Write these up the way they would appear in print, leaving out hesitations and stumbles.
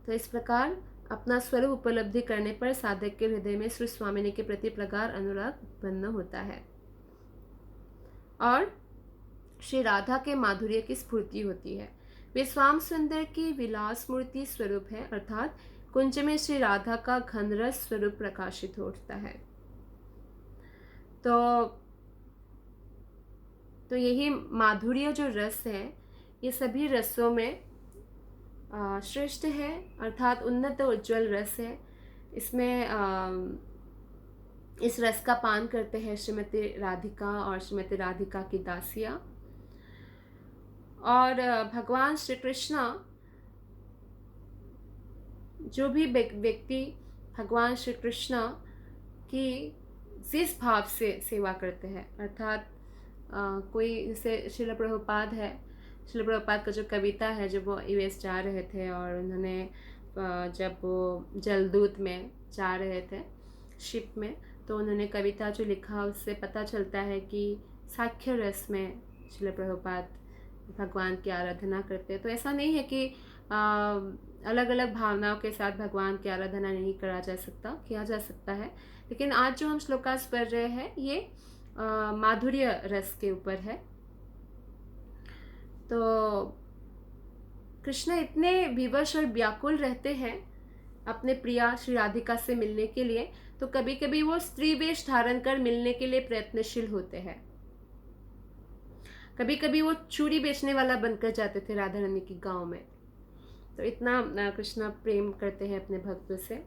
तो इस प्रकार अपना स्वरूप उपलब्धि करने पर साधक के हृदय में श्री स्वामिनी के प्रति प्रगाढ़ अनुराग उत्पन्न होता है और श्री राधा के माधुर्य की स्फूर्ति होती है। वे स्वाम सुंदर की विलास मूर्ति स्वरूप है, अर्थात कुंज में श्री राधा का घनरस स्वरूप प्रकाशित होता है। तो यही माधुर्य जो रस है, ये सभी रसों में श्रेष्ठ है, अर्थात उन्नत उज्ज्वल रस है। इसमें इस रस का पान करते हैं श्रीमती राधिका और श्रीमती राधिका की दासियां। और भगवान श्री कृष्ण, जो भी व्यक्ति भगवान श्री कृष्ण की जिस भाव से सेवा करते हैं, अर्थात कोई जैसे श्रील प्रभुपाद है, श्रील प्रभुपाद का जो कविता है, जब वो यूएस जा रहे थे और उन्होंने जब वो जलदूत में जा रहे थे शिप में, तो उन्होंने कविता जो लिखा उससे पता चलता है कि साख्य रस में श्रील प्रभुपाद भगवान की आराधना करते हैं। तो ऐसा नहीं है कि अलग अलग भावनाओं के साथ भगवान की आराधना नहीं किया जा सकता है। लेकिन आज जो हम श्लोकास पढ़ रहे हैं ये माधुर्य रस के ऊपर है। तो कृष्ण इतने विवश और व्याकुल रहते हैं अपने प्रिया श्री राधिका से मिलने के लिए, तो कभी कभी वो स्त्री वेश धारण कर मिलने के लिए प्रयत्नशील होते हैं। कभी कभी वो चूड़ी बेचने वाला बनकर जाते थे राधा रानी की गांव में। तो इतना कृष्ण प्रेम करते हैं अपने भक्तों से।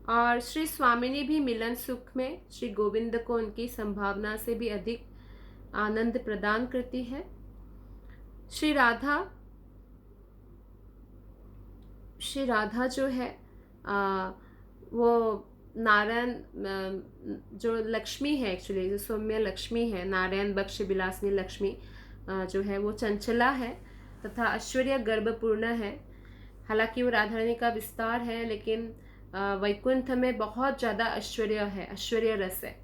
और श्री स्वामिनी भी मिलन सुख में श्री गोविंद को उनकी संभावना से भी अधिक आनंद प्रदान करती है। श्री राधा जो है वो नारायण जो लक्ष्मी है, एक्चुअली जो सौम्य लक्ष्मी है, नारायण बक्ष विलासनी लक्ष्मी जो है वो चंचला है तथा ऐश्वर्य गर्भपूर्ण है। हालांकि वो राधा रानी का विस्तार है, लेकिन वैकुंठ में बहुत ज़्यादा ऐश्वर्य है, ऐश्वर्य रस है।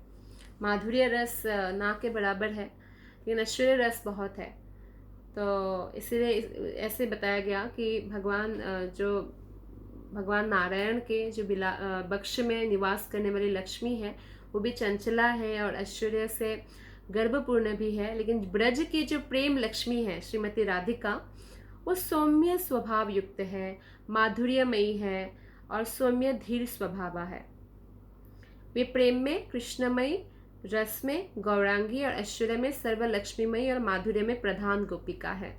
माधुर्य रस ना के बराबर है, लेकिन ऐश्वर्य रस बहुत है। तो इसीलिए ऐसे बताया गया कि भगवान नारायण के जो बक्ष में निवास करने वाली लक्ष्मी है वो भी चंचला है और ऐश्वर्य से गर्भपूर्ण भी है। लेकिन ब्रज की जो प्रेम लक्ष्मी है श्रीमती राधिका, वो सौम्य स्वभाव युक्त है, माधुर्यमयी है और सौम्य धीर स्वभाव है। वे प्रेम में कृष्णमयी, रस में गौरांगी और ऐश्वर्य में सर्वलक्ष्मीमयी और माधुर्य में प्रधान गोपिका है।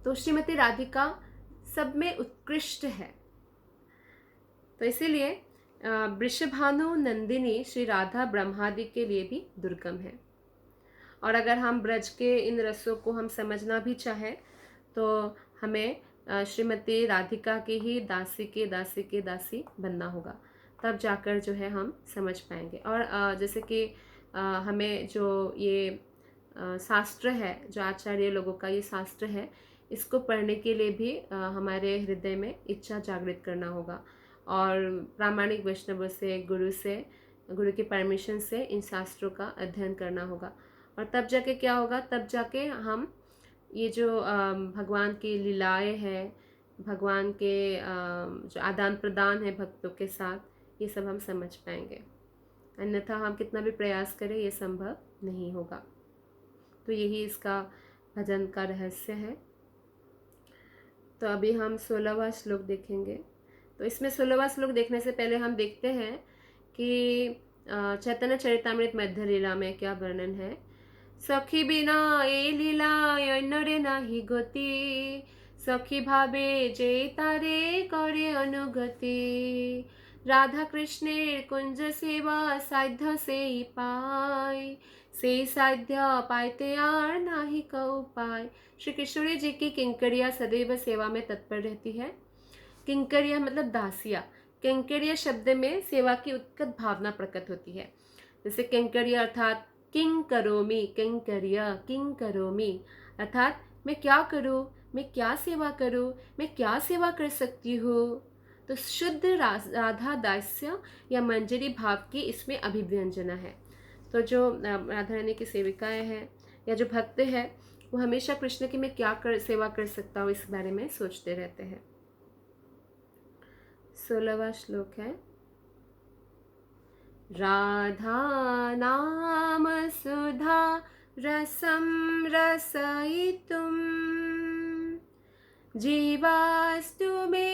तो श्रीमती राधिका सब में उत्कृष्ट है। तो इसीलिए वृषभानु नंदिनी श्री राधा ब्रह्मादि के लिए भी दुर्गम है। और अगर हम ब्रज के इन रसों को हम समझना भी चाहें तो हमें श्रीमती राधिका की ही दासी बनना होगा, तब जाकर जो है हम समझ पाएंगे। और जैसे कि हमें जो ये शास्त्र है, जो आचार्य लोगों का ये शास्त्र है, इसको पढ़ने के लिए भी हमारे हृदय में इच्छा जागृत करना होगा और प्रामाणिक वैष्णवों से, गुरु की परमिशन से इन शास्त्रों का अध्ययन करना होगा। और तब जाके क्या होगा, तब जाके हम ये जो भगवान की लीलाएं हैं, भगवान के जो आदान प्रदान है भक्तों के साथ, ये सब हम समझ पाएंगे। अन्यथा हम कितना भी प्रयास करें ये संभव नहीं होगा। तो यही इसका भजन का रहस्य है। तो अभी हम 16वां श्लोक देखेंगे। तो इसमें 16वां श्लोक देखने से पहले हम देखते हैं कि चैतन्य चरितामृत मध्य लीला में क्या वर्णन है। सखी बिना ए लीला अन्यरे नाही गति, सखी भावे जे तारे करे अनुगति, राधा कृष्णेर कुंज सेवा साध्य से ही पाय, से साध्य पाइते आर नाही का उपाय। श्री किशोरी जी की किंकरिया सदैव सेवा में तत्पर रहती है। किंकरिया मतलब दासिया। किंकरिया शब्द में सेवा की उत्कट भावना प्रकट होती है। जैसे किंकरिया अर्थात किंग करोमी, किंकरिया किंग करोमी अर्थात मैं क्या करूँ, मैं क्या सेवा करूँ, मैं क्या सेवा कर सकती हूँ। तो शुद्ध राधा दास्य या मंजरी भाव की इसमें अभिव्यंजना है। तो जो राधा रानी की सेविकाएं हैं या जो भक्त हैं, वो हमेशा कृष्ण की मैं क्या सेवा कर सकता हूँ इस बारे में सोचते रहते हैं। 16वां श्लोक है, राधा नाम सुधा रसं रसयितुं जीवास्तु मे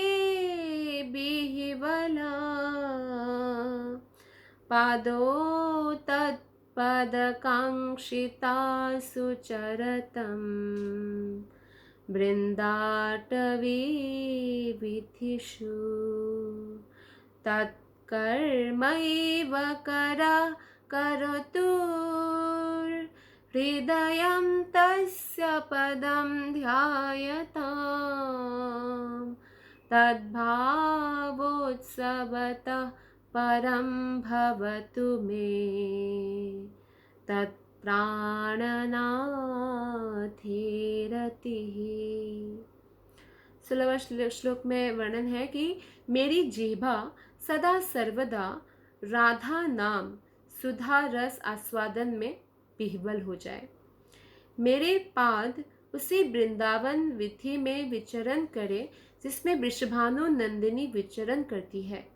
बिह्वला पादो तत्पदकाङ्क्षिता सुचरतं बृन्दाटवी वीथिषु तत्कर्मैव करोतु हृदयं तस्य पदं ध्यायताम् तद्भावोत्सवतः परं भवतु मे तत्प्राणनाथेरतिः। 16वां श्लोक में वर्णन है कि मेरी जिह्वा सदा सर्वदा राधा नाम सुधा रस आस्वादन में विह्वल हो जाए, मेरे पाद उसी वृंदावन विधि में विचरण करे जिसमें वृषभानु नंदिनी विचरण करती है,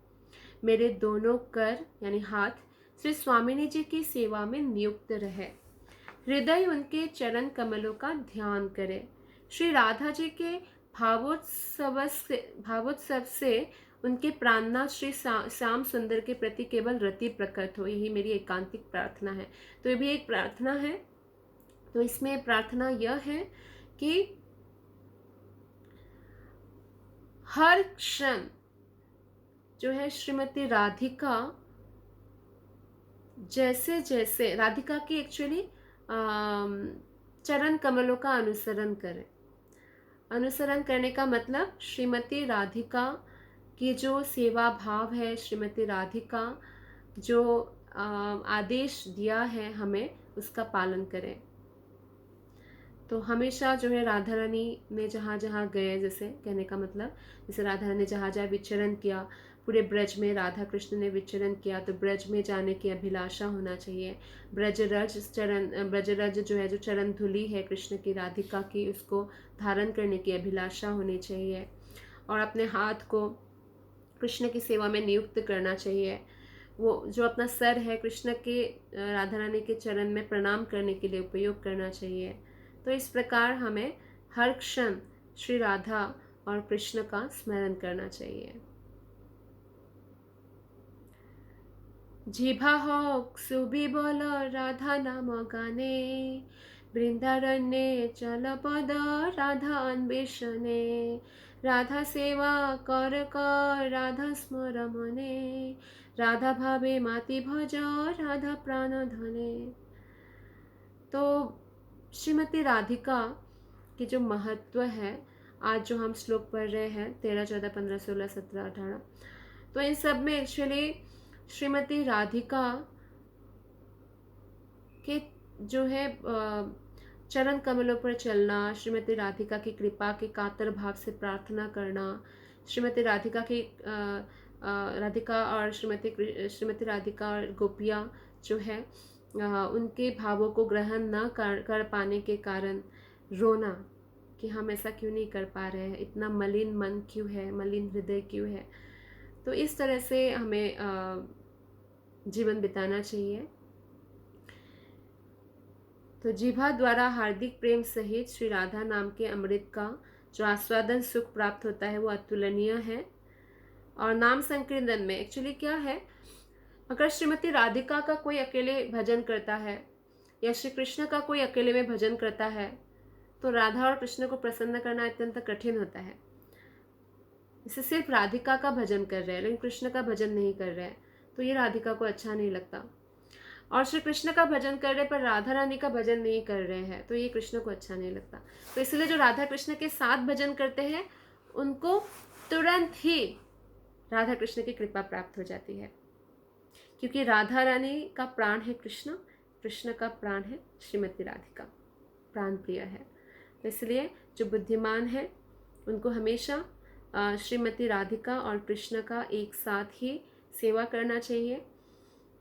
मेरे दोनों कर यानी हाथ श्री स्वामिनी जी की सेवा में नियुक्त रहे, हृदय उनके चरण कमलों का ध्यान करे, श्री राधा जी के भावोत्सव से उनके प्राणनाथ श्री श्याम सुंदर के प्रति केवल रति प्रकट हो, यही मेरी एकांतिक प्रार्थना है। तो ये भी एक प्रार्थना है। तो इसमें प्रार्थना यह है कि हर क्षण जो है श्रीमती राधिका जैसे जैसे राधिका की एक्चुअली चरण कमलों का अनुसरण करें। अनुसरण करने का मतलब श्रीमती राधिका की जो सेवा भाव है, श्रीमती राधिका जो आदेश दिया है हमें, उसका पालन करें। तो हमेशा जो है राधा रानी ने जहाँ जहाँ गए, जैसे कहने का मतलब जैसे राधा रानी ने जहाँ जहाँ विचरण किया, पूरे ब्रज में राधा कृष्ण ने विचरण किया, तो ब्रज में जाने की अभिलाषा होना चाहिए। ब्रजरज जो है, जो चरण धुली है कृष्ण की राधिका की, उसको धारण करने की अभिलाषा होनी चाहिए और अपने हाथ को कृष्ण की सेवा में नियुक्त करना चाहिए। वो जो अपना सर है कृष्ण के राधा रानी के चरण में प्रणाम करने के लिए उपयोग करना चाहिए। तो इस प्रकार हमें हर क्षण श्री राधा और कृष्ण का स्मरण करना चाहिए। जिह्वा होक सुविबल राधा नाम गाने, बृंदारण्ये चल पद राधा अन्वेषणे, राधा सेवा कर राधा स्मर मने, राधा भावे माति भज राधा प्राण धने। तो श्रीमती राधिका की जो महत्व है, आज जो हम श्लोक पढ़ रहे हैं 13, 14, 15, 16, 17, 18, तो इन सब में एक्चुअली श्रीमती राधिका के जो है चरण कमलों पर चलना, श्रीमती राधिका की कृपा के कातर भाव से प्रार्थना करना, श्रीमती राधिका की राधिका और श्रीमती राधिका और गोपियाँ जो है उनके भावों को ग्रहण न कर पाने के कारण रोना कि हम ऐसा क्यों नहीं कर पा रहे हैं, इतना मलिन मन क्यों है, मलिन हृदय क्यों है। तो इस तरह से हमें जीवन बिताना चाहिए। तो जिह्वा द्वारा हार्दिक प्रेम सहित श्री राधा नाम के अमृत का जो आस्वादन सुख प्राप्त होता है वो अतुलनीय है। और नाम संकीर्तन में एक्चुअली क्या है, अगर श्रीमती राधिका का कोई अकेले भजन करता है या श्री कृष्ण का कोई अकेले में भजन करता है, तो राधा और कृष्ण को प्रसन्न करना अत्यंत कठिन होता है। इसे सिर्फ राधिका का भजन कर रहे हैं लेकिन कृष्ण का भजन नहीं कर रहे हैं, तो ये राधिका को अच्छा नहीं लगता। और श्री कृष्ण का भजन कर रहे पर राधा रानी का भजन नहीं कर रहे हैं, तो ये कृष्ण को अच्छा नहीं लगता। तो इसलिए जो राधा कृष्ण के साथ भजन करते हैं उनको तुरंत ही राधा कृष्ण की कृपा प्राप्त हो जाती है, क्योंकि राधा रानी का प्राण है कृष्ण, कृष्ण का प्राण है श्रीमती राधिका, प्राण प्रिय है। तो इसलिए जो बुद्धिमान है उनको हमेशा श्रीमती राधिका और कृष्ण का एक साथ ही सेवा करना चाहिए।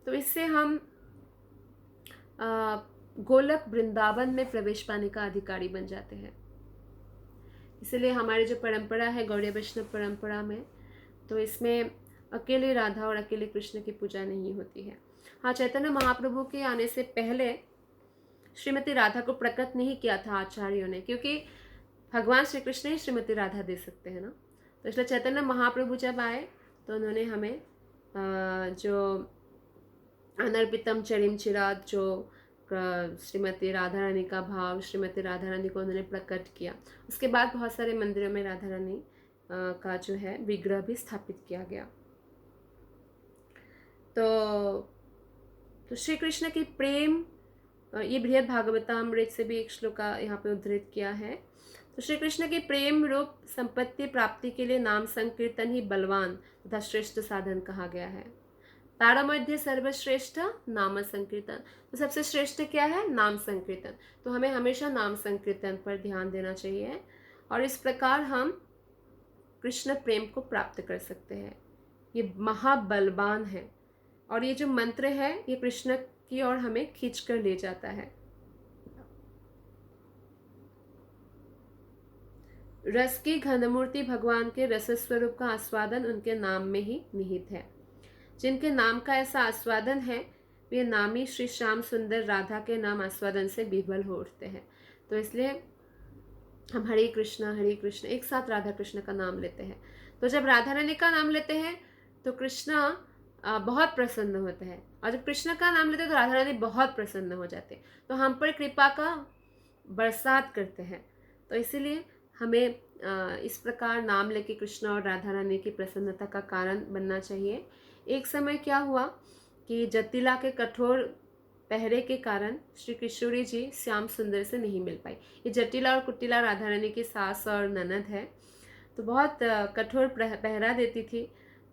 तो इससे हम गोलक वृंदावन में प्रवेश पाने का अधिकारी बन जाते हैं। इसलिए हमारी जो परंपरा है गौड़ीय वैष्णव परंपरा में, तो इसमें अकेले राधा और अकेले कृष्ण की पूजा नहीं होती है। हाँ, चैतन्य महाप्रभु के आने से पहले श्रीमती राधा को प्रकट नहीं किया था आचार्यों ने, क्योंकि भगवान श्री कृष्ण ही श्रीमती राधा दे सकते हैं ना। तो इसलिए चैतन्य महाप्रभु जब आए तो उन्होंने हमें जो अनर्पितम चरिम चिराद, जो श्रीमती राधा रानी का भाव, श्रीमती राधा रानी को उन्होंने प्रकट किया। उसके बाद बहुत सारे मंदिरों में राधा रानी का जो है विग्रह भी स्थापित किया गया। तो श्री कृष्ण की प्रेम, ये बृहद भागवतामृत से भी एक श्लोक यहाँ पे उद्धृत किया है। तो श्री कृष्ण के प्रेम रूप संपत्ति प्राप्ति के लिए नाम संकीर्तन ही बलवान तथा श्रेष्ठ साधन कहा गया है। तारा मध्य सर्वश्रेष्ठ नाम संकीर्तन, तो सबसे श्रेष्ठ क्या है? नाम संकीर्तन। तो हमें हमेशा नाम संकीर्तन पर ध्यान देना चाहिए और इस प्रकार हम कृष्ण प्रेम को प्राप्त कर सकते हैं। ये महाबलवान है और ये जो मंत्र है ये कृष्ण की ओर हमें खींच कर ले जाता है। रस की घनमूर्ति भगवान के रस स्वरूप का आस्वादन उनके नाम में ही निहित है। जिनके नाम का ऐसा आस्वादन है वे नामी श्री श्याम सुंदर राधा के नाम आस्वादन से विह्वल हो उठते हैं। तो इसलिए हम हरे कृष्ण एक साथ राधा कृष्ण का नाम लेते हैं। तो जब राधा रानी का नाम लेते हैं तो कृष्ण बहुत प्रसन्न होते हैं और जब कृष्ण का नाम लेते हैं तो राधा रानी बहुत प्रसन्न हो जाते हैं। तो हम पर कृपा का बरसात करते हैं। तो इसीलिए हमें इस प्रकार नाम लेके कृष्ण और राधा रानी की प्रसन्नता का कारण बनना चाहिए। एक समय क्या हुआ कि जटिला के कठोर पहरे के कारण श्री किशोरी जी श्याम सुंदर से नहीं मिल पाई। ये जटिला और कुटिला राधा रानी की सास और ननद है, तो बहुत कठोर पहरा देती थी।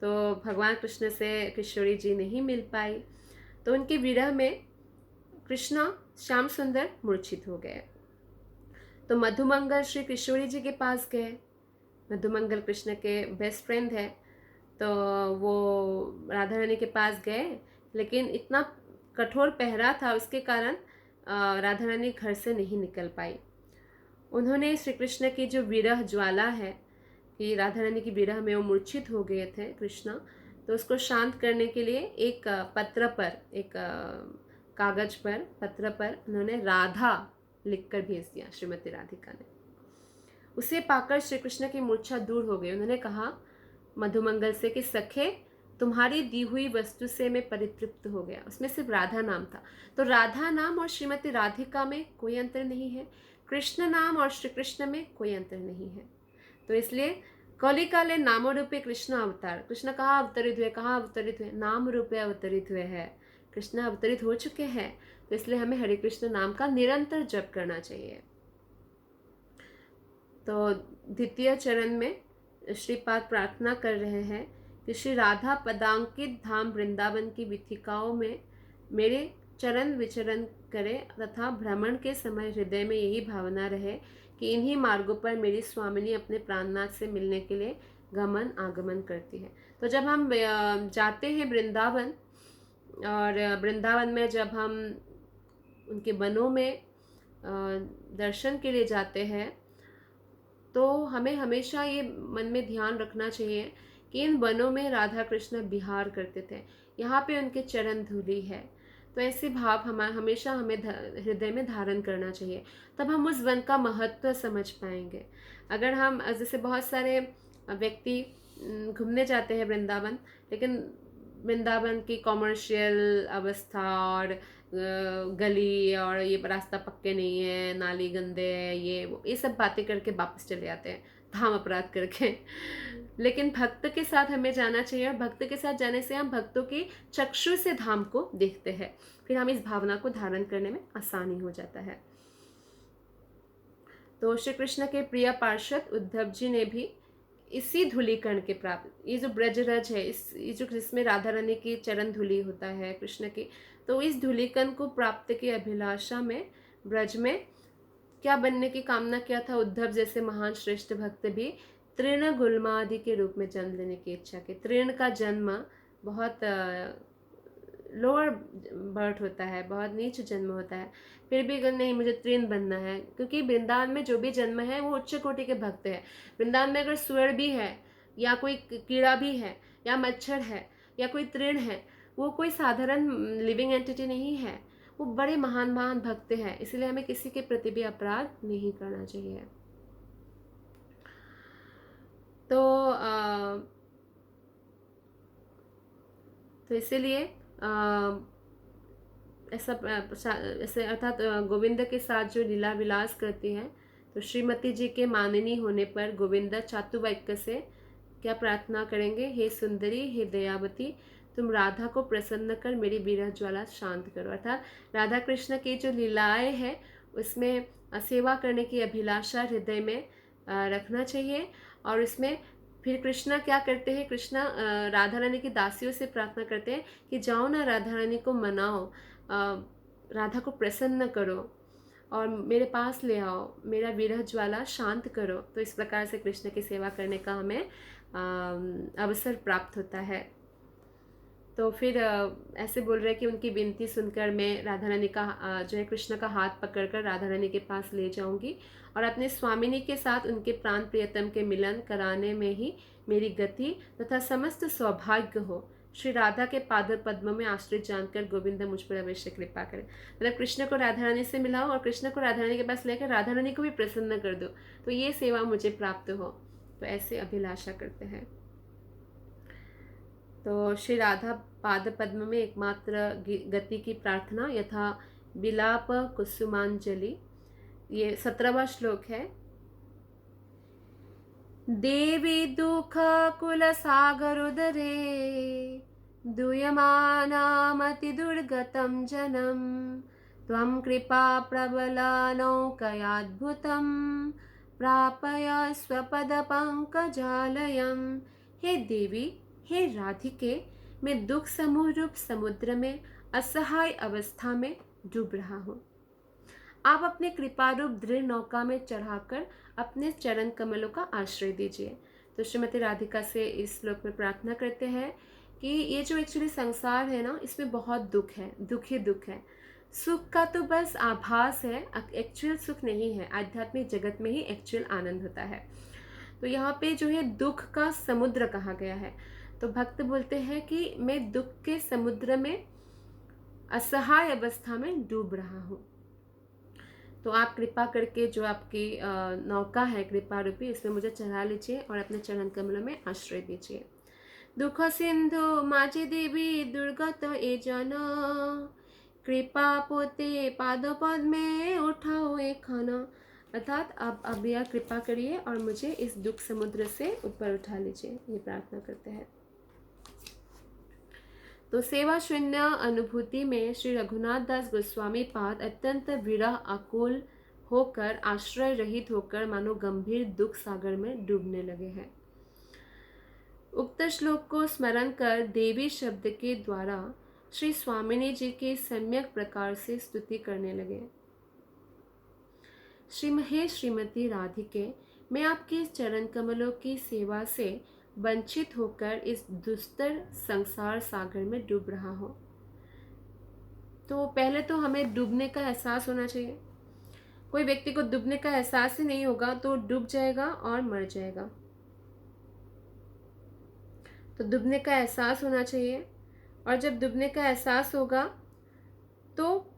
तो भगवान कृष्ण से किशोरी जी नहीं मिल पाई, तो उनके विरह में कृष्ण श्याम सुंदर मूर्छित हो गए। तो मधुमंगल श्री किशोरी जी के पास गए। मधुमंगल कृष्ण के बेस्ट फ्रेंड है, तो वो राधा रानी के पास गए, लेकिन इतना कठोर पहरा था उसके कारण राधा रानी घर से नहीं निकल पाई। उन्होंने श्री कृष्ण की जो विरह ज्वाला है कि राधा रानी की विरह में वो मूर्छित हो गए थे कृष्ण, तो उसको शांत करने के लिए एक पत्र पर, एक कागज पर, पत्र पर उन्होंने राधा लिखकर भेज दिया श्रीमती राधिका ने। उसे पाकर श्री कृष्ण की मूर्छा दूर हो गई। उन्होंने कहा मधुमंगल से कि सखे, तुम्हारी दी हुई वस्तु से मैं परितृप्त हो गया। उसमें सिर्फ राधा नाम था। तो राधा नाम और श्रीमती राधिका में कोई अंतर नहीं है, कृष्ण नाम और श्री कृष्ण में कोई अंतर नहीं है। तो इसलिए कौली काले नाम रूपे कृष्ण अवतार, कृष्ण कहाँ अवतरित हुए, कहाँ अवतरित हुए? नाम रूपे अवतरित हुए हैं, कृष्ण अवतरित हो चुके हैं। तो इसलिए हमें हरे कृष्ण नाम का निरंतर जप करना चाहिए। तो द्वितीय चरण में श्रीपाद प्रार्थना कर रहे हैं कि श्री राधा पदांकित धाम वृंदावन की विथिकाओं में मेरे चरण विचरण करे तथा भ्रमण के समय हृदय में यही भावना रहे कि इन्हीं मार्गों पर मेरी स्वामिनी अपने प्राणनाथ से मिलने के लिए गमन आगमन करती है। तो जब हम जाते हैं वृंदावन, और वृंदावन में जब हम उनके वनों में दर्शन के लिए जाते हैं, तो हमें हमेशा ये मन में ध्यान रखना चाहिए कि इन वनों में राधा कृष्ण विहार करते थे, यहाँ पे उनके चरण धूलि है। तो ऐसे भाव हमेशा हमें हृदय में धारण करना चाहिए, तब हम उस वन का महत्व समझ पाएंगे। अगर हम, जैसे बहुत सारे व्यक्ति घूमने जाते हैं वृंदावन, लेकिन वृंदावन की कॉमर्शियल अवस्था और गली और ये रास्ता पक्के नहीं है, नाली गंदे है, ये सब बातें करके वापस चले आते हैं धाम अपराध करके। लेकिन भक्त के साथ हमें जाना चाहिए, और भक्त के साथ जाने से हम भक्तों की चक्षु से धाम को देखते हैं, फिर हम इस भावना को धारण करने में आसानी हो जाता है। तो श्री कृष्ण के प्रिय पार्षद उद्धव जी ने भी इसी धूलिकण के प्राप्त, ये जो ब्रजरज है, ये जो जिसमें राधा रानी की चरण धूलि होता है कृष्ण की, तो इस धूलिकण को प्राप्त की अभिलाषा में ब्रज में क्या बनने की कामना किया था। उद्धव जैसे महान श्रेष्ठ भक्त भी तृण गुल्मादि के रूप में जन्म लेने की इच्छा की। तृण का जन्म बहुत लोअर बर्थ होता है, बहुत नीच जन्म होता है, फिर भी अगर नहीं मुझे तृण बनना है, क्योंकि वृंदावन में जो भी जन्म है वो उच्च कोटि के भक्त है। वृंदावन में अगर सुअर भी है या कोई कीड़ा भी है या मच्छर है या कोई तृण है, वो कोई साधारण लिविंग एंटिटी नहीं है, वो बड़े महान महान भक्त हैं। इसलिए हमें किसी के प्रति भी अपराध नहीं करना चाहिए। तो इसीलिए ऐसे अर्थात गोविंद के साथ जो लीला विलास करती है, तो श्रीमती जी के माननी होने पर गोविंद चातुवाक्य से क्या प्रार्थना करेंगे, हे सुंदरी, हे दयावती, तुम राधा को प्रसन्न कर मेरी विरह ज्वाला शांत करो। अर्थात राधा कृष्ण की जो लीलाएं हैं उसमें सेवा करने की अभिलाषा हृदय में रखना चाहिए। और इसमें फिर कृष्णा क्या करते हैं, कृष्णा राधा रानी की दासियों से प्रार्थना करते हैं कि जाओ ना, राधा रानी को मनाओ, राधा को प्रसन्न करो और मेरे पास ले आओ, मेरा विरह ज्वाला शांत करो। तो इस प्रकार से कृष्ण की सेवा करने का हमें अवसर प्राप्त होता है। तो फिर ऐसे बोल रहे हैं कि उनकी विनती सुनकर मैं राधा रानी का जो है कृष्ण का हाथ पकड़कर राधा रानी के पास ले जाऊंगी और अपने स्वामिनी के साथ उनके प्राण प्रियतम के मिलन कराने में ही मेरी गति तथा समस्त सौभाग्य हो। श्री राधा के पाद पद्म में आश्रित जानकर गोविंद मुझ पर अवश्य कृपा करें। मतलब कृष्ण को राधा रानी से मिलाओ और कृष्ण को राधा रानी के पास लेकर राधा रानी को भी प्रसन्न कर दो, तो ये सेवा मुझे प्राप्त हो। तो ऐसे अभिलाषा करते हैं। तो श्री राधा पाद पद्म में एकमात्र गति की प्रार्थना यथा विलाप कुसुमांजलि, ये 17वां श्लोक है। देवी दुख कुल सागर उदरे दूयमानामति दुर्गतं जनम त्वं कृपा प्रबला नौकयाद्भुतं प्रापय स्वपद पंकजालयम। हे देवी, हे राधिके, मैं दुख समूह रूप समुद्र में असहाय अवस्था में डूब रहा हूँ। आप अपने कृपारूप दृढ़ नौका में चढ़ाकर अपने चरण कमलों का आश्रय दीजिए। तो श्रीमती राधिका से इस श्लोक में प्रार्थना करते हैं कि ये जो एक्चुअली संसार है ना, इसमें बहुत दुख है, दुख ही दुख है। सुख का तो बस आभास है, एक्चुअल सुख नहीं है। आध्यात्मिक जगत में ही एक्चुअल आनंद होता है। तो यहाँ पे जो है दुख का समुद्र कहा गया है। तो भक्त बोलते हैं कि मैं दुख के समुद्र में असहाय अवस्था में डूब रहा हूँ। तो आप कृपा करके जो आपकी नौका है कृपा रूपी, इसमें मुझे चढ़ा लीजिए और अपने चरण कमलों में आश्रय दीजिए। दुख सिंधु माझी देवी दुर्गत ए जन, कृपा पोते पादों पद में उठाओ एक खाना। अर्थात आप अब यह कृपा करिए और मुझे इस दुख समुद्र से ऊपर उठा लीजिए, ये प्रार्थना करते हैं। तो सेवा शून्य अनुभूति में श्री रघुनाथ दास गोस्वामी पाद अत्यंत विरह आकुल होकर, आश्रय रहित होकर मानो गंभीर दुख सागर में डूबने लगे हैं। उक्त श्लोक को स्मरण कर देवी शब्द के द्वारा श्री स्वामिनी जी की सम्यक प्रकार से स्तुति करने लगे। श्रीमती राधिके, मैं आपके चरण कमलों की सेवा से वंचित होकर इस दुस्तर संसार सागर में डूब रहा हूँ। तो पहले तो हमें डूबने का एहसास होना चाहिए। कोई व्यक्ति को डूबने का एहसास ही नहीं होगा तो डूब जाएगा और मर जाएगा। तो डूबने का एहसास होना चाहिए, और जब डूबने का एहसास होगा तो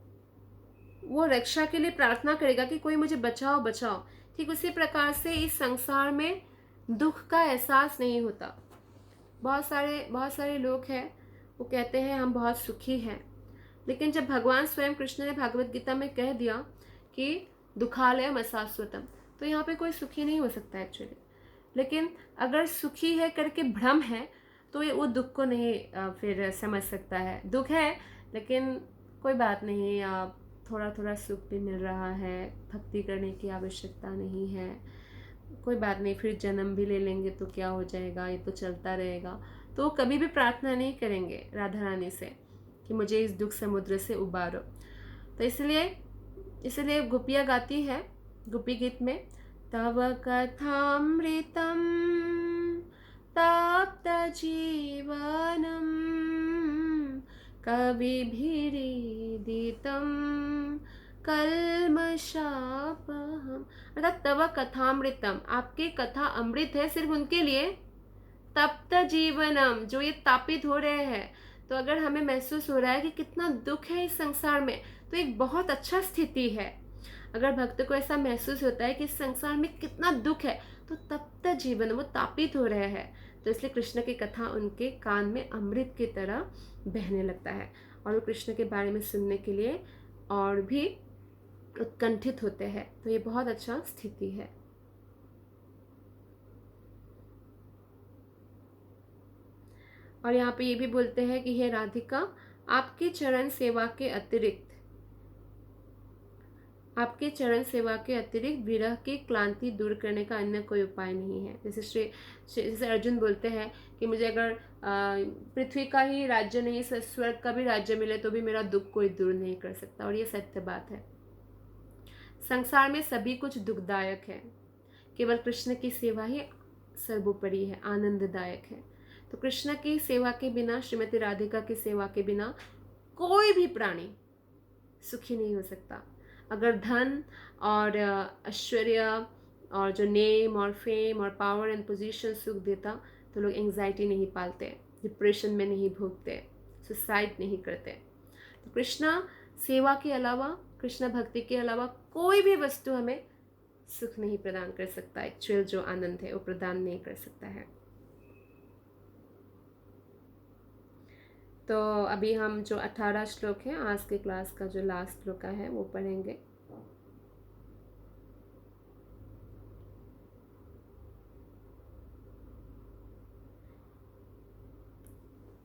वो रक्षा के लिए प्रार्थना करेगा कि कोई मुझे बचाओ बचाओ। ठीक उसी प्रकार से इस संसार में दुख का एहसास नहीं होता। बहुत सारे लोग हैं, वो कहते हैं हम बहुत सुखी हैं, लेकिन जब भगवान स्वयं कृष्ण ने भागवत गीता में कह दिया कि दुखालयम अशाश्वतम, तो यहाँ पे कोई सुखी नहीं हो सकता एक्चुअली। लेकिन अगर सुखी है करके भ्रम है तो ये वो दुख को नहीं फिर समझ सकता है। दुख है लेकिन कोई बात नहीं, थोड़ा थोड़ा सुख भी मिल रहा है, भक्ति करने की आवश्यकता नहीं है, कोई बात नहीं, फिर जन्म भी ले लेंगे तो क्या हो जाएगा, ये तो चलता रहेगा। तो कभी भी प्रार्थना नहीं करेंगे राधा रानी से कि मुझे इस दुख समुद्र से उबारो। तो इसलिए गोपियाँ गाती है गोपी गीत में, तव कथामृतम तप्त जीवनम कविभिरीदितं कल्मषापहम्। अर्थात तव कथामृतम, आपके कथा अमृत है सिर्फ उनके लिए तप्त जीवनम, जो ये तापित हो रहे हैं, तो अगर हमें महसूस हो रहा है कि कितना दुख है इस संसार में, तो एक बहुत अच्छा स्थिति है। अगर भक्त को ऐसा महसूस होता है कि इस संसार में कितना दुख है, तो तप्त जीवन, वो तापित हो रहे हैं, तो इसलिए कृष्ण की कथा उनके कान में अमृत की तरह बहने लगता है और वो कृष्ण के बारे में सुनने के लिए और भी उत्कंठित होते हैं। तो ये बहुत अच्छा स्थिति है। और यहाँ पे ये भी बोलते हैं कि हे राधिका, आपके चरण सेवा के अतिरिक्त, आपके चरण सेवा के अतिरिक्त विरह की क्लांति दूर करने का अन्य कोई उपाय नहीं है। जैसे अर्जुन बोलते हैं कि मुझे अगर पृथ्वी का ही राज्य नहीं, स्वर्ग का भी राज्य मिले तो भी मेरा दुख कोई दूर नहीं कर सकता, और ये सत्य बात है। संसार में सभी कुछ दुखदायक है, केवल कृष्ण की सेवा ही सर्वोपरि है, आनंददायक है। तो कृष्ण की सेवा के बिना, श्रीमती राधिका की सेवा के बिना कोई भी प्राणी सुखी नहीं हो सकता। अगर धन और ऐश्वर्य और जो नेम और फेम और पावर एंड पोजीशन सुख देता, तो लोग एंजाइटी नहीं पालते, डिप्रेशन में नहीं भोगते, सुसाइड नहीं करते। तो कृष्णा सेवा के अलावा, कृष्ण भक्ति के अलावा कोई भी वस्तु हमें सुख नहीं प्रदान कर सकता। एक्चुअल जो आनंद है वो प्रदान नहीं कर सकता है। तो अभी हम जो 18 श्लोक है, आज के क्लास का जो लास्ट श्लोक है वो पढ़ेंगे।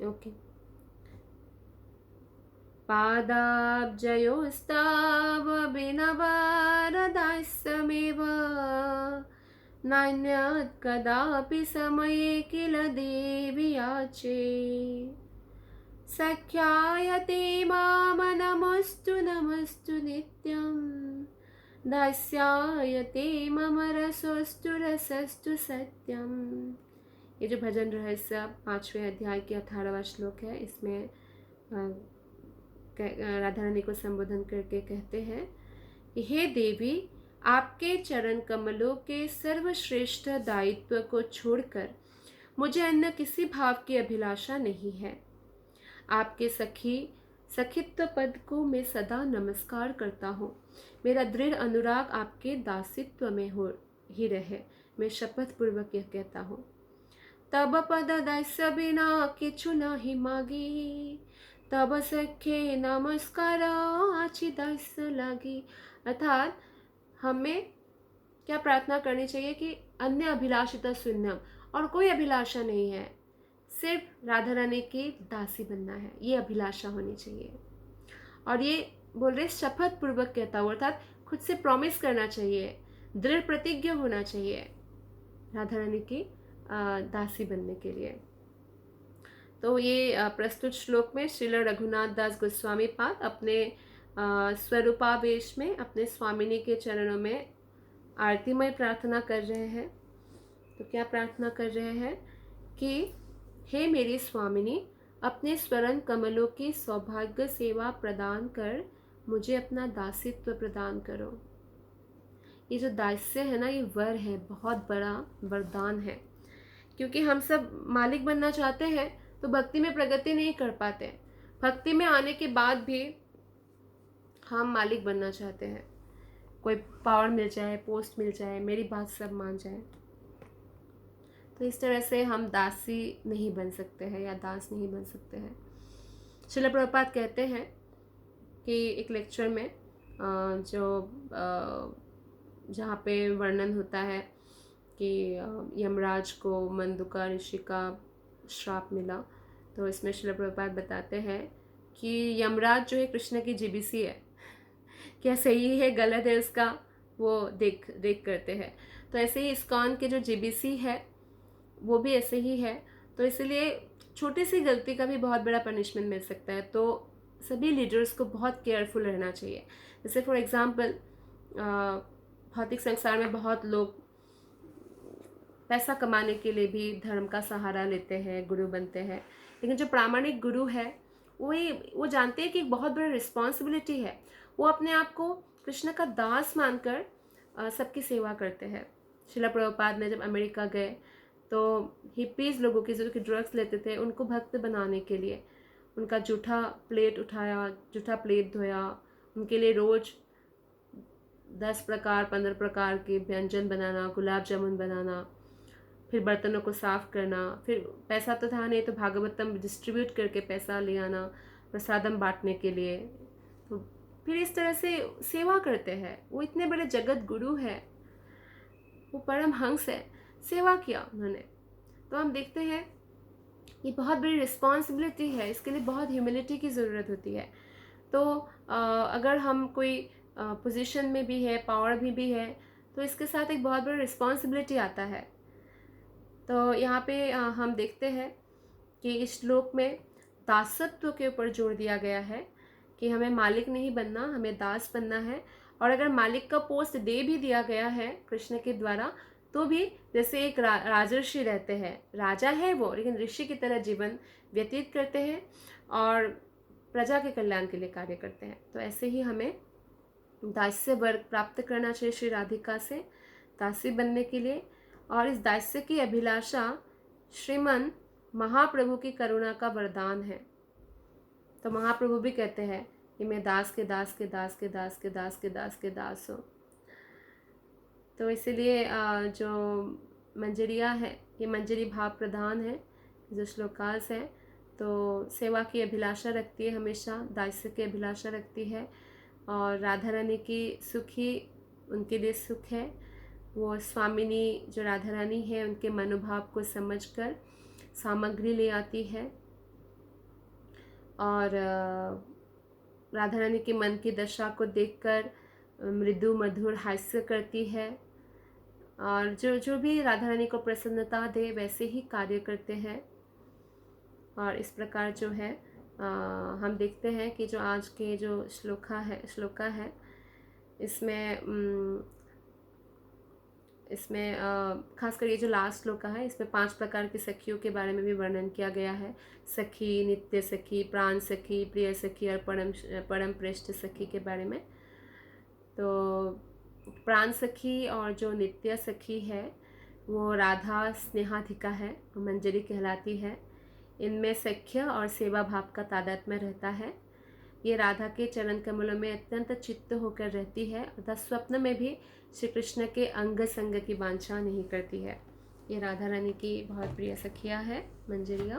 ओके। पादाब्जयोस्ताव विनवरदास्यमेव नान्यत् कदापि समये किल देवि याचे सख्यायते माम नमस्तु नमस्तु नित्यं दास्यायते मम रसोस्तु रसस्तु सत्यम। ये जो भजन रहस्य 5वें अध्याय के 18वां श्लोक है, इसमें राधा रानी को संबोधन करके कहते हैं कि हे देवी, आपके चरण कमलों के सर्वश्रेष्ठ दायित्व को छोड़कर मुझे अन्य किसी भाव की अभिलाषा नहीं है। आपके सखित्व पद को मैं सदा नमस्कार करता हूँ। मेरा दृढ़ अनुराग आपके दासित्व में हो ही रहे। मैं शपथ पूर्वक यह कहता हूँ। तब पद दास्य बिना किछु नाही मागी, तब सखे नमस्कार आछि दास्य लागी। अर्थात हमें क्या प्रार्थना करनी चाहिए कि अन्य अभिलाषिता शून्यम, और कोई अभिलाषा नहीं है, सिर्फ राधा रानी की दासी बनना है, ये अभिलाषा होनी चाहिए। और ये बोल रहे शपथ पूर्वक कहता हुआ, अर्थात खुद से प्रॉमिस करना चाहिए, दृढ़ प्रतिज्ञ होना चाहिए राधा रानी की दासी बनने के लिए। तो ये प्रस्तुत श्लोक में श्रील रघुनाथ दास गोस्वामी पाद अपने स्वरूपावेश में अपने स्वामिनी के चरणों में आरतीमय प्रार्थना कर रहे हैं। तो क्या प्रार्थना कर रहे हैं कि हे मेरी स्वामिनी, अपने स्वरण कमलों की सौभाग्य सेवा प्रदान कर मुझे अपना दासित्व प्रदान करो। ये जो दास्य है ना, ये वर है, बहुत बड़ा वरदान है, क्योंकि हम सब मालिक बनना चाहते हैं तो भक्ति में प्रगति नहीं कर पाते। भक्ति में आने के बाद भी हम मालिक बनना चाहते हैं, कोई पावर मिल जाए, पोस्ट मिल जाए, मेरी बात सब मान जाए। तो इस तरह से हम दासी नहीं बन सकते हैं या दास नहीं बन सकते हैं। श्रील प्रभुपाद कहते हैं कि एक लेक्चर में जहाँ पे वर्णन होता है कि यमराज को मंदुका ऋषि का श्राप मिला, तो इसमें श्रील प्रभुपाद बताते हैं कि यमराज जो है कृष्ण की जीबीसी है, क्या सही है गलत है उसका वो देख करते हैं। तो ऐसे ही इस्कॉन के जो जीबीसी है वो भी ऐसे ही है। तो इसलिए छोटी सी गलती का भी बहुत बड़ा पनिशमेंट मिल सकता है। तो सभी लीडर्स को बहुत केयरफुल रहना चाहिए। जैसे फॉर एग्जांपल भौतिक संसार में बहुत लोग पैसा कमाने के लिए भी धर्म का सहारा लेते हैं, गुरु बनते हैं, लेकिन जो प्रामाणिक गुरु है वो जानते हैं कि एक बहुत बड़ा रिस्पॉन्सिबिलिटी है। वो अपने आप को कृष्ण का दास मानकर सबकी सेवा करते हैं। श्रील प्रभुपाद ने जब अमेरिका गए तो हिप्पीज़ लोगों के जो कि ड्रग्स लेते थे, उनको भक्त बनाने के लिए उनका जूठा प्लेट उठाया, जूठा प्लेट धोया, उनके लिए रोज़ 10 प्रकार 15 प्रकार के व्यंजन बनाना, गुलाब जामुन बनाना, फिर बर्तनों को साफ़ करना, फिर पैसा तो था नहीं तो भागवतम डिस्ट्रीब्यूट करके पैसा ले आना प्रसादम बांटने के लिए। तो फिर इस तरह से सेवा करते हैं। वो इतने बड़े जगत गुरु है, वो परम हंस है, सेवा किया उन्होंने। तो हम देखते हैं ये बहुत बड़ी रिस्पॉन्सिबिलिटी है, इसके लिए बहुत ह्यूमिलिटी की ज़रूरत होती है। तो अगर हम कोई पोजीशन में भी है, पावर भी है, तो इसके साथ एक बहुत बड़ा रिस्पॉन्सिबिलिटी आता है। तो यहाँ पे हम देखते हैं कि इस श्लोक में दासत्व के ऊपर जोर दिया गया है कि हमें मालिक नहीं बनना, हमें दास बनना है। और अगर मालिक का पोस्ट दे भी दिया गया है कृष्ण के द्वारा, तो भी जैसे एक राजर्षि रहते हैं, राजा है वो, लेकिन ऋषि की तरह जीवन व्यतीत करते हैं और प्रजा के कल्याण के लिए कार्य करते हैं। तो ऐसे ही हमें दास्य वर्ग प्राप्त करना चाहिए श्री राधिका से, दासी बनने के लिए। और इस दास्य की अभिलाषा श्रीमन महाप्रभु की करुणा का वरदान है। तो महाप्रभु भी कहते हैं कि मैं दास के दास के दास के दास के दास के दास के दास हूँ। तो इसीलिए जो मंजरिया है, ये मंजरी भाव प्रधान है, जो श्लोकास है, तो सेवा की अभिलाषा रखती है, हमेशा दास्य की अभिलाषा रखती है। और राधा रानी की सुख ही उनके लिए सुख है। वो स्वामिनी जो राधा रानी है, उनके मनोभाव को समझकर सामग्री ले आती है और राधा रानी के मन की दशा को देखकर मृदु मधुर हास्य करती है और जो भी राधा रानी को प्रसन्नता दे वैसे ही कार्य करते हैं। और इस प्रकार जो है हम देखते हैं कि जो आज के जो श्लोका है इसमें खासकर ये जो लास्ट श्लोका है, इसमें 5 प्रकार की सखियों के बारे में भी वर्णन किया गया है। सखी, नित्य सखी, प्राण सखी, प्रिय सखी और परम पृष्ठ सखी के बारे में। तो प्राण सखी और जो नित्य सखी है वो राधा स्नेहाधिका है, मंजरी कहलाती है। इनमें सख्य और सेवा भाव का तादात्म्य रहता है। ये राधा के चरण कमलों में अत्यंत चित्त होकर रहती है तथा स्वप्न में भी श्री कृष्ण के अंग संग की वांछा नहीं करती है। ये राधा रानी की बहुत प्रिय सखिया है मंजरिया।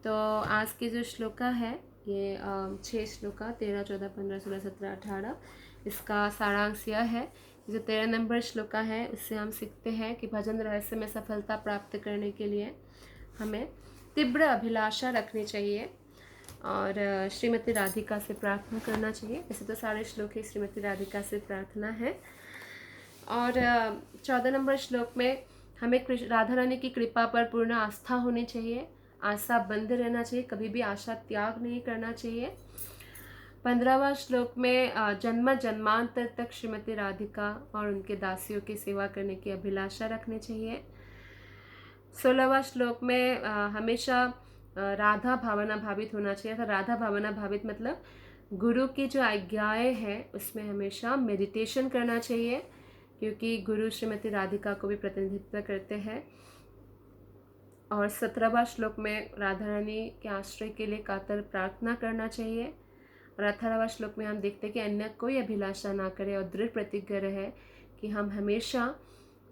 तो आज की जो श्लोका है ये 6 श्लोका 13, 14, 15, 16, 17, 18, इसका सारांश यह है। जो 13 नंबर श्लोका है उससे हम सीखते हैं कि भजन रहस्य में सफलता प्राप्त करने के लिए हमें तीव्र अभिलाषा रखनी चाहिए और श्रीमती राधिका से प्रार्थना करना चाहिए। ऐसे तो सारे श्लोक ही श्रीमती राधिका से प्रार्थना है। और 14 नंबर श्लोक में हमें राधा रानी की कृपा पर पूर्ण आस्था होनी चाहिए, आशा बंद रहना चाहिए, कभी भी आशा त्याग नहीं करना चाहिए। 15वां श्लोक में जन्म जन्मांतर तक श्रीमती राधिका और उनके दासियों की सेवा करने की अभिलाषा रखनी चाहिए। 16वां श्लोक में हमेशा राधा भावना भावित होना चाहिए। तो राधा भावना भावित मतलब गुरु की जो आज्ञाएं हैं उसमें हमेशा मेडिटेशन करना चाहिए, क्योंकि गुरु श्रीमती राधिका को भी प्रतिनिधित्व करते हैं। और 17वां श्लोक में राधा रानी के आश्रय के लिए कातर प्रार्थना करना चाहिए। और 18वां श्लोक में हम देखते हैं कि अन्य कोई अभिलाषा ना करे और दृढ़ प्रतिज्ञा रहे कि हम हमेशा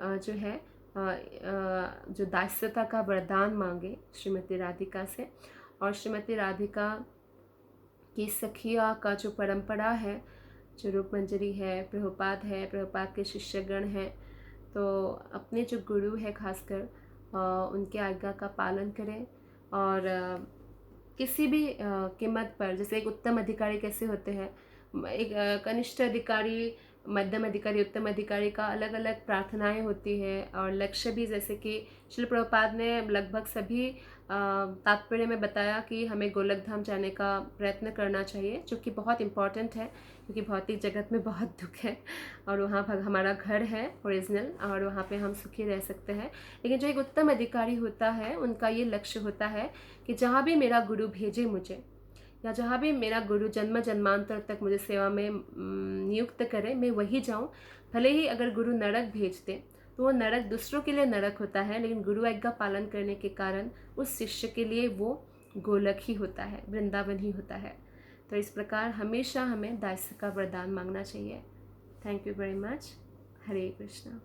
जो है जो दास्यता का वरदान मांगे श्रीमती राधिका से। और श्रीमती राधिका की सखिया का जो परंपरा है, जो रूप मंजरी है, प्रभुपाद के शिष्यगण हैं, तो अपने जो गुरु है खासकर उनके आज्ञा का पालन करें। और किसी भी कीमत पर, जैसे एक उत्तम अधिकारी कैसे होते हैं, एक कनिष्ठ अधिकारी, मध्यम अधिकारी, उत्तम अधिकारी का अलग अलग प्रार्थनाएं होती है और लक्ष्य भी। जैसे कि श्रील प्रभुपाद ने लगभग सभी तात्पर्य में बताया कि हमें गोलक धाम जाने का प्रयत्न करना चाहिए, जो कि बहुत इम्पॉर्टेंट है क्योंकि भौतिक जगत में बहुत दुख है और वहाँ पर हमारा घर है ओरिजिनल और वहाँ पे हम सुखी रह सकते हैं। लेकिन जो एक उत्तम अधिकारी होता है उनका ये लक्ष्य होता है कि जहाँ भी मेरा गुरु भेजे मुझे, या जहाँ भी मेरा गुरु जन्म जन्मांतर तक मुझे सेवा में नियुक्त करे, मैं वही जाऊँ। भले ही अगर गुरु नरक भेज दे तो वो नरक दूसरों के लिए नरक होता है, लेकिन गुरु आज्ञा पालन करने के कारण उस शिष्य के लिए वो गोलक ही होता है, वृंदावन ही होता है। तो इस प्रकार हमेशा हमें दास्य का वरदान मांगना चाहिए। Thank you very much. Hare Krishna.